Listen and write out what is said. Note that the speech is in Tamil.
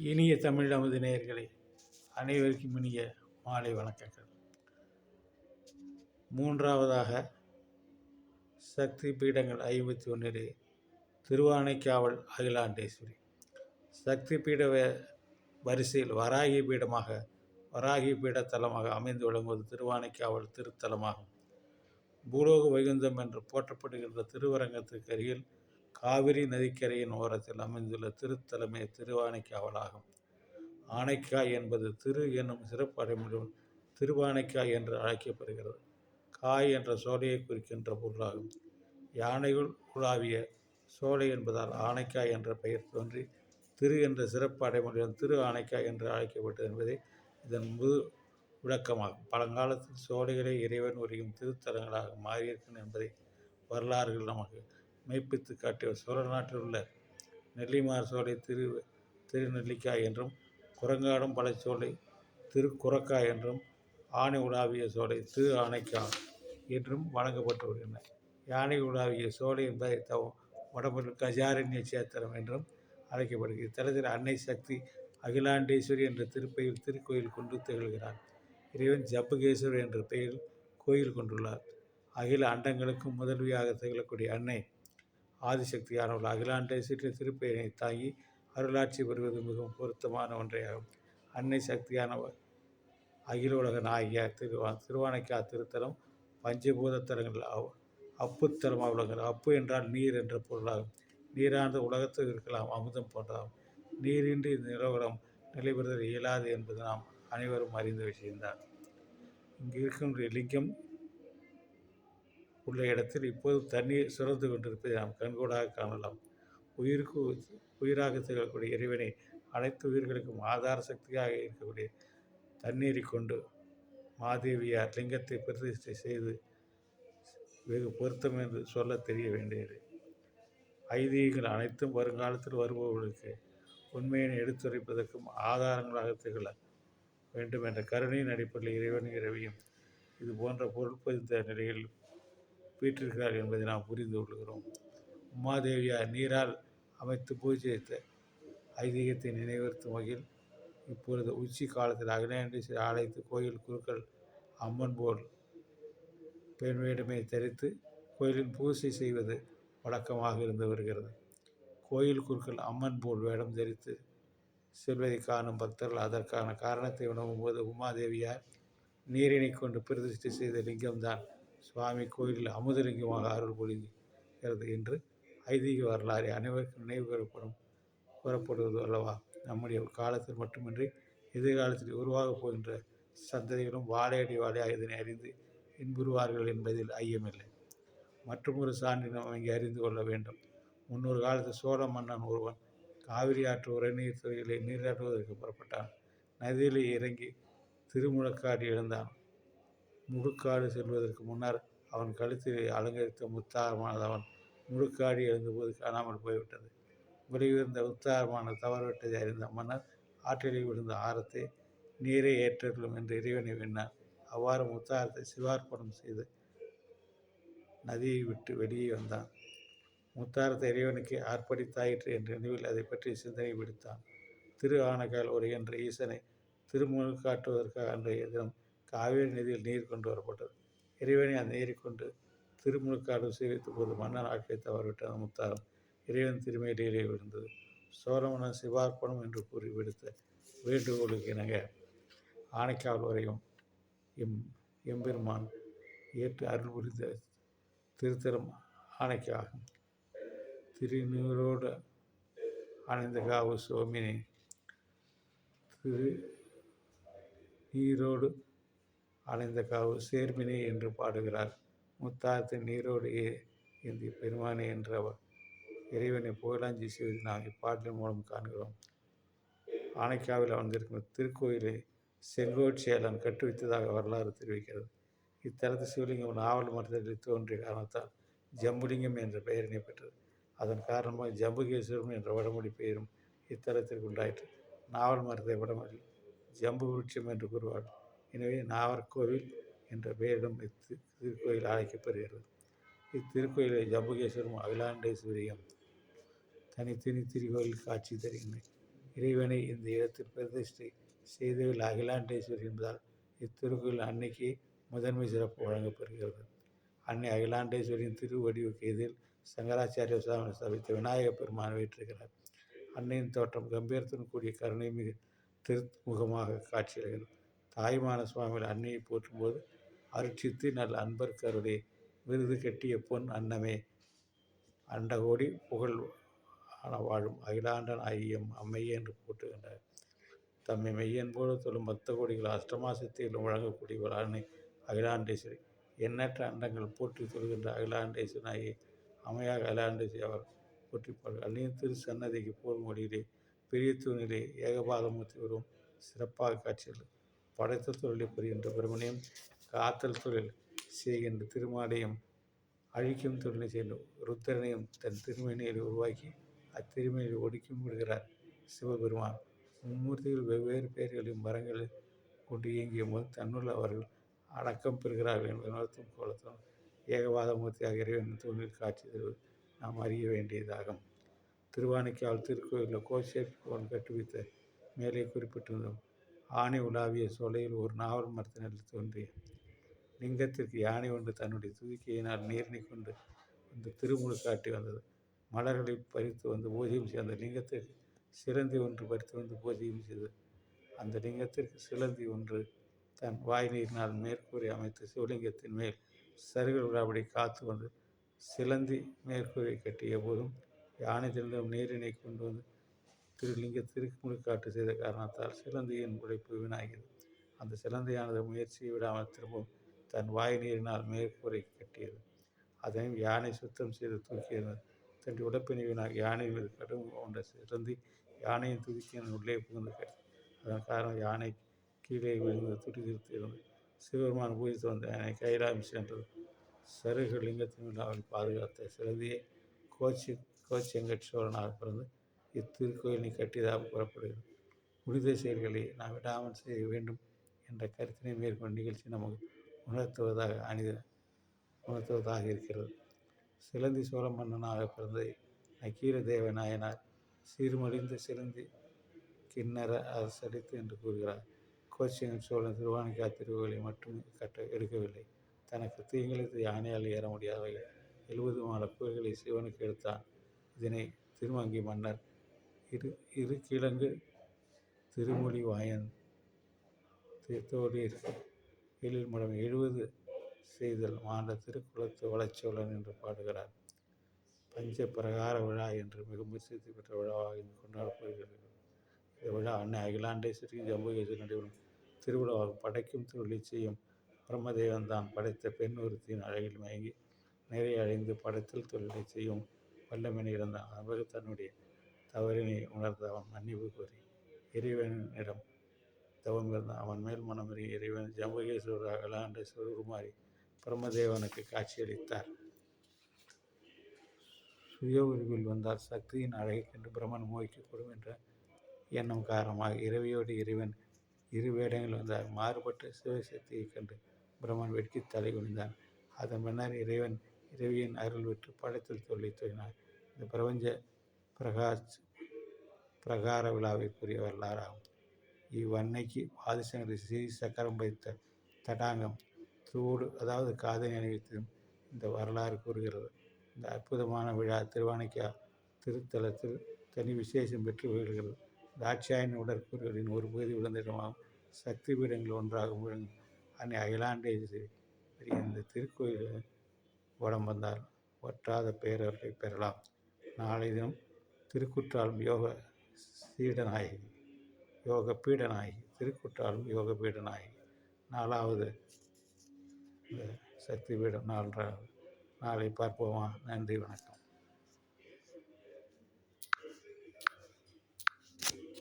இனிய தமிழ் அமுது நேயர்களே, அனைவருக்கும் இனிய மாலை வணக்கங்கள். மூன்றாவதாக சக்தி பீடங்கள் 51 திருவானைக்காவல் அகிலாண்டேஸ்வரி. சக்தி பீட வரிசையில் வராகி பீட தலமாக அமைந்து விளங்குவது திருவானைக்காவல் திருத்தலமாகும். பூலோக வைகுந்தம் என்று போற்றப்படுகின்ற திருவரங்கத்துக்கு அருகில் காவிரி நதிக்கரையின் ஓரத்தில் அமைந்துள்ள திருத்தலமே திருவானைக்காவலாகும். ஆனைக்காய் என்பது திரு என்னும் சிறப்பு அடைமொழியுடன் திருவானைக்காய் என்று அழைக்கப்படுகிறது. காய் என்ற சோலையை குறிக்கின்ற பொருளாகும். யானைகள் உலாவிய சோலை என்பதால் ஆனைக்காய் என்ற பெயர் தோன்றி திரு என்ற சிறப்பு அடைமொழியுடன் திரு ஆனைக்காய் என்று அழைக்கப்பட்டது என்பதே இதன் முழு விளக்கமாகும். பழங்காலத்தில் சோலைகளே இறைவன் உரையும் திருத்தலங்களாக மாறியிருக்கும் என்பதை வரலாறுகள் நமக்கு மெய்ப்பித்து காட்டியவர். சோழ நாட்டில் உள்ள நெல்லிமார் சோலை திருநெல்லிக்காய் என்றும், குரங்காடும் பழச்சோலை திருக்குரக்காய் என்றும், ஆனை உலாவிய சோலை திரு ஆனைக்காய் என்றும் வழங்கப்பட்டு வருகின்றன. யானை உலாவிய சோலை என்பதை வடமொழியில் கஜாரண்ய சேத்திரம் என்றும் அழைக்கப்படுகிறது. இத்தலத்தில் அன்னை சக்தி அகிலாண்டேஸ்வரி என்ற திருக்கோயில் கொண்டு திகழ்கிறார். இறைவன் ஜம்புகேஸ்வரர் என்ற பெயரில் கோயில் கொண்டுள்ளார். அகில அண்டங்களுக்கும் முதல்வியாக திகழக்கூடிய அன்னை ஆதிசக்தியானவள் அகிலாண்டேஸ்வரி திருப்பெயரை தாங்கி அருளாட்சி பெறுவது மிகவும் பொருத்தமான ஒன்றையாகும். அன்னை சக்தியானவர் அகில உலக நாயகியார். திருவானைக்காய் திருத்தலம் பஞ்சபூத தலங்கள் அப்புத்தலமாக விளங்குகிறது. அப்பு என்றால் நீர் என்ற பொருளாகும். நீரானது உலகத்தில் இருக்கலாம் அமுதம் போன்றதாகும். நீரின்றி நிலவரம் நிலைபெறுதல் இயலாது என்பது நாம் அனைவரும் அறிந்த விஷயம்தான். இங்கு இருக்கின்ற லிங்கம் உள்ள இடத்தில் இப்போது தண்ணீர் சுரந்து கொண்டிருப்பதை நாம் கண்கூடாக காணலாம். உயிருக்கு உயிராக திகழக்கூடிய இறைவனை அனைத்து உயிர்களுக்கும் ஆதார சக்தியாக இருக்கக்கூடிய தண்ணீரை கொண்டு மாதேவியார் லிங்கத்தை பிரதிஷ்டை செய்து வெகு பொருத்தம் என்று சொல்ல தெரிய வேண்டியது. ஐதீகங்கள் அனைத்தும் வருங்காலத்தில் வருபவர்களுக்கு உண்மையினை எடுத்துரைப்பதற்கும் ஆதாரங்களாக திகழ வேண்டும் என்ற கருணையின் அடிப்படையில் இறைவன் இரவியும் இது போன்ற பொருள் பதிந்த நிலையில் வீற்றிருக்கிறார் என்பதை நாம் புரிந்து கொள்கிறோம். உமாதேவியார் நீரால் அமைத்து பூஜித்த ஐதீகத்தை நினைவுறுத்தும் வகையில் இப்பொழுது உச்சி காலத்தில் அகிலாண்டேஸ்வரி ஆலயத்து கோயில் குருக்கள் அம்மன் போல் பெண் வேடமே தரித்து கோயிலின் பூஜை செய்வது வழக்கமாக இருந்து வருகிறது. கோயில் குருக்கள் அம்மன் போல் வேடம் தரித்து செல்வதை காணும் பக்தர்கள் அதற்கான காரணத்தை உணவும் போது உமாதேவியார் நீரினை கொண்டு பிரதிஷ்டை செய்த லிங்கம்தான் சுவாமி கோயிலில் அமுதலிங்கமாக அருள் பொழிகிறது என்று ஐதீக வரலாறு அனைவருக்கும் நினைவு கூறப்படுவது அல்லவா. நம்முடைய காலத்தில் மட்டுமின்றி எதிர்காலத்தில் உருவாகப் போகின்ற சந்ததிகளும் வாழையடி வாழையாக இதனை அறிந்து இன்புறுவார்கள் என்பதில் ஐயமில்லை. மற்றொரு சான்றை நாம் இங்கே அறிந்து கொள்ள வேண்டும். முன்னொரு காலத்தில் சோழ மன்னன் ஒருவன் காவிரி ஆற்று உரைநீர் துறையிலே நீராட்டுவதற்கு புறப்பட்டான். நதியிலே இறங்கி திருமுழக்காடு எழுந்தான். முழுக்காடு செல்வதற்கு முன்னர் அவன் கழுத்தில் அலங்கரித்த முத்தாரமானது அவன் முழுக்காடு எழுந்தபோது காணாமல் போய்விட்டது. விலையுயர்ந்த முத்தாரமான தவறுவிட்டதை அறிந்த மன்னர் ஆற்றிலே விழுந்த ஆரத்தை நீரை ஏற்றலும் என்று இறைவனை விண்ணார். அவ்வாறு முத்தாரத்தை சிவார்ப்பணம் செய்து நதியை விட்டு வெளியே வந்தான். முத்தாரத்தை இறைவனுக்கு அர்ப்பணித்தாயிற்று என்ற நினைவில் அதை பற்றி சிந்தனை விடுத்தான். திரு ஆனைக்கால் உரைகின்ற ஈசனை திருமுழுக்காட்டுவதற்காக அன்றைய தினம் காவேரி நதியில் நீர் கொண்டு வரப்பட்டது. இறைவனை அந்த நீரை கொண்டு திருமுழுக்காடு சேவித்த போது மன்னன் ஆட்களை தவறிவிட்ட முத்தாரம் இறைவன் திருமேனியிலே விழுந்தது. சோழ மன்னன் சிவார்ப்பணம் என்று கூறி விடுத்த வேண்டுகோளுக்கு இணங்க ஆனைக்காவல் வரையும் எம்பெருமான் ஏற்று அருள் புரிந்த திருத்தலம் ஆனைக்காகும். திருநீரோடு அணைந்த காவு சோமினி நீரோடு அணைந்த காவு சேர்மினே என்று பாடுகிறார். முத்தாரத்தின் நீரோடு ஏந்திய பெருமானே என்ற இறைவனை புகழாஞ்சி செய்வதை நாம் இப்பாட்டின் மூலம் காண்கிறோம். ஆனைக்காவில் அமர்ந்திருக்கும் திருக்கோயிலை செங்கோட்சேலன் கட்டுவித்ததாக வரலாறு தெரிவிக்கிறது. இத்தலத்து சிவலிங்கம் நாவல் மரத்தில் தோன்றிய காரணத்தால் ஜம்புலிங்கம் என்ற பெயரினை பெற்றது. அதன் காரணமாக ஜம்புகேஸ்வரம் என்ற வடமொழி பெயரும் இத்தலத்திற்கு உண்டாயிற்று. நாவல் மரத்தை வடமொழியில் ஜம்பு விருட்சம் என்று கூறுவார்கள். எனவே நாவற்கோவில் என்ற பெயரிடம் இத்திருக்கோயில் அழைக்கப்படுகிறது. இத்திருக்கோயிலில் ஜம்புகேஸ்வரம் அகிலாண்டேஸ்வரியும் தனித்தனி திருக்கோயில் காட்சி தருகின்றன. இறைவனை இந்த இடத்தில் பிரதிஷ்டை செய்தவில் அகிலாண்டேஸ்வரி என்பதால் இத்திருக்கோயில் அன்னைக்கு முதன்மை சிறப்பு வழங்கப்படுகிறது. அன்னை அகிலாண்டேஸ்வரியின் திருவடிவுக்கு எதிரில் சங்கராச்சாரிய சுவாமி ஸ்தாபித்த விநாயகப் பெருமான் வீற்றிருக்கிறார். அன்னையின் தோற்றம் கம்பீரத்துடன் கூடிய கருணை மிகு திருமுகமாக காட்சியளிக்கிறது. தாய்மான சுவாமிகள் அன்னையை போற்றும்போது அருட்சித்து நல்ல அன்பர்க்கு அருடைய விருது கட்டிய பொன் அன்னமே அண்டகோடி புகழ் வாழும் அகிலாண்டன் ஐயம் அம்மையே என்று போற்றுகின்றார். தம்மை மெய்யன் போல தொழும் பக்த கோடிகள் அஷ்டமாசத்திலும் வழங்கக்கூடிய அன்னை அகிலாண்டேஸ்வரி எண்ணற்ற அண்டங்கள் போற்றி தொழுகின்ற அகிலாண்டேஸ்வரன் ஆகிய அம்மையாக அகிலாண்டேஸ்வரி அவர் போற்றிப்பார்கள். அன்னையின் திரு சன்னதிக்கு போர் மொழியிலே பெரிய தூணிலே ஏகபாதமூர்த்தி உருவம் சிறப்பாக காட்சிகள். படைத்த தொழிலை புரிகின்ற பிரமணியம் காத்தல் தொழில் செய்கின்ற திருமாலையும் அழிக்கும் தொழிலை செய்கின்ற ருத்திரனையும் தன் திருமணியில் உருவாக்கி அத்திருமணியில் ஒடுக்கி விடுகிறார் சிவபெருமான். மும்மூர்த்திகள் வெவ்வேறு பெயர்களையும் மரங்களை கொண்டு இயங்கிய போது தன்னுள் அவர்கள் அடக்கம் பெறுகிறார்கள் என்பதை உணர்த்தும் கோலத்தும் ஏகவாதமூர்த்தியாக இறைவன் தூணில் காட்சி தருவது நாம் அறிய வேண்டியதாகும். திருவானைக்காவல் திருக்கோயிலில் கோஷேர்கோன் கட்டுவித்த மேலே குறிப்பிட்டிருந்தோம். ஆணை உலாவிய சோலையில் ஒரு நாவல் மரத்தினில் தோன்றிய லிங்கத்திற்கு யானை ஒன்று தன்னுடைய துதிக்கையினால் நீரினை கொண்டு வந்து திருமுழு காட்டி வந்தது. மலர்களை பறித்து வந்து பூஜையும் செய்து அந்த லிங்கத்திற்கு சிலந்தி ஒன்று பறித்து வந்து பூஜையும் செய்தது. அந்த லிங்கத்திற்கு சிலந்தி ஒன்று தன் வாய் நீரினால் மேற்கூரை அமைத்து சிவலிங்கத்தின் மேல் சருகல் விழாபடி காத்து வந்து சிலந்தி மேற்கூரை கட்டிய போதும் யானை தினம் நீரினை கொண்டு வந்து திருலிங்க திருமுழுக்காட்டு செய்த காரணத்தால் சிலந்தியின் உழைப்பு வீணாகியது. அந்த சிலந்தியானது முயற்சியை விடாமல் திரும்பவும் தன் வாய் நீரினால் மேற்கூரை கட்டியது. அதனையும் யானை சுத்தம் செய்து தூக்கியது. தன் உடப்பினை வீணாக யானை மீது கடும் கொண்ட சிலந்தி யானையின் துதிக்கின் உள்ளே புகுந்து கட்டி அதன் காரணம் யானை கீழே விழுந்து துடிதிருத்து இருந்தது. சிவபெருமான் பூஜித்து வந்த யானை கைலாயம் சென்றது. சருகு லிங்கத்தின் மேல் அவள் பாதுகாத்த சிலந்தியை கோச்செங்கட் சோழனாக பிறந்து இத்திருக்கோயிலை கட்டியதாக கூறப்படுகிறது. புனித செயல்களை நாம் விடாமல் செய்ய வேண்டும் என்ற கருத்தினை மேற்கொண்ட நிகழ்ச்சி நமக்கு உணர்த்துவதாக இருக்கிறது. சிலந்தி சோழ மன்னனாக பிறந்த நக்கீரதேவ நாயனார் சீர்மடிந்த சிலந்தி கிண்ணற அரசடித்து என்று கூறுகிறார். கோச்செங்கட் சோழன் திருவானைக்கா திருக்கோயிலை மட்டும் எடுக்கவில்லை. தனக்கு தீங்கிழைத்து யானையால் ஏற முடியாத வகையில் 70 மாட கோயில்களை சிவனுக்கு எடுத்தான். இதனை திருமங்கை மன்னர் இரு கிழங்கு திருமொழி வாயன் தோழீர் எழில் மடம் 70 செய்தல் மாண்ட திருக்குளத்து வளச்சோழன் என்று பாடுகிறார். பஞ்ச பிரகார விழா என்று மிகவும் பிரசித்தி பெற்ற விழாவாக இங்கு கொண்டாடப்படுகிறது. இந்த விழா அன்னை அகிலாண்டேஸ்வரி ஜம்புகேஸ்வரி நடைபெறும் திருவிழாவாகும். படைக்கும் தொழிலை செய்யும் பிரம்மதேவன் தான் படைத்த பெண் ஒருத்தியின் அழகில் மயங்கி நிறைய அடைந்து படைத்தல் தொழிலை செய்யும் வல்லமையினை இழந்தான். அதற்கு தன்னுடைய தவறினை உணர்ந்த அவன் மன்னிப்பு கோரி இறைவனிடம் தவம் இருந்தான். அவன் மேல் மனமறி இறைவன் ஜம்புகேஸ்வரர் அகிலாண்டேஸ்வரர் உருமாறி பிரம்மதேவனுக்கு காட்சியளித்தார். சுய உருவில் வந்தால் சக்தியின் அழகை கண்டு பிரம்மன் மோகிக்கப்படும் என்ற எண்ணம் காரணமாக இரவியோடு இறைவன் இரு வேடங்கள் வந்தார். மாறுபட்ட சிவசக்தியைக் கண்டு பிரம்மன் வெட்கி தலை குனிந்தான். அதன் பின்னர் இறைவன் இரவியின் அருள் பெற்று படைத்தல் தொழிலை துவங்கினார். இந்த பிரபஞ்ச பிரகார விழாவிற்குரிய வரலாறாகும். இவ்வன்னைக்கு ஆதிசங்கரி ஸ்ரீ சக்கரம் வைத்த தடாங்கம் தோடு அதாவது காதணி அணிவித்ததும் இந்த வரலாறு கூறுகிறது. இந்த அற்புதமான விழா திருவானைக்கா திருத்தலத்தில் தனி விசேஷம் பெற்று விழுகிறது. தாட்சாயணி உடற்கூறுகளின் ஒரு பகுதி விழுந்த இடமாகவும் சக்தி பீடங்கள் ஒன்றாகவும் விளங்கும் அன்னை அகிலாண்டேஸ்வரி இந்த திருக்கோயில் வடம் வந்தால் வற்றாத பேரவர்களை பெறலாம். நாளை தினம் திருக்குற்றாலம் யோக பீடநாயகி திருக்குற்றாலம் யோக பீடநாயகி 4வது சக்தி பீடம் 4வது நாளை பார்ப்போமா? நன்றி, வணக்கம்.